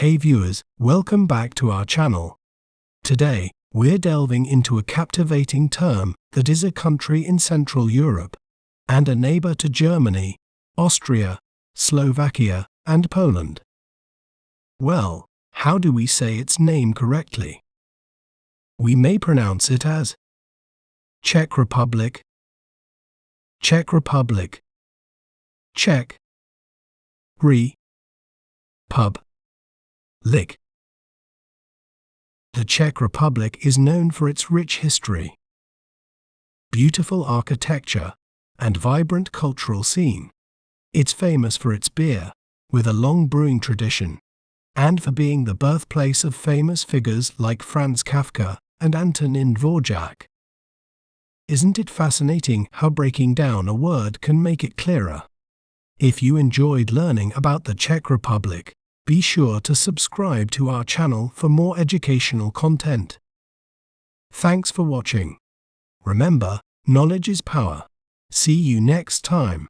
Hey viewers, welcome back to our channel. Today, we're delving into a captivating term that is a country in Central Europe and a neighbor to Germany, Austria, Slovakia, and Poland. Well, how do we say its name correctly? We may pronounce it as Czech Republic, Czech Republic, Czech, Republic. The Czech Republic is known for its rich history, beautiful architecture, and vibrant cultural scene. It's famous for its beer, with a long brewing tradition, and for being the birthplace of famous figures like Franz Kafka and Antonin Dvořák. Isn't it fascinating how breaking down a word can make it clearer? If you enjoyed learning about the Czech Republic, be sure to subscribe to our channel for more educational content. Thanks for watching. Remember, knowledge is power. See you next time.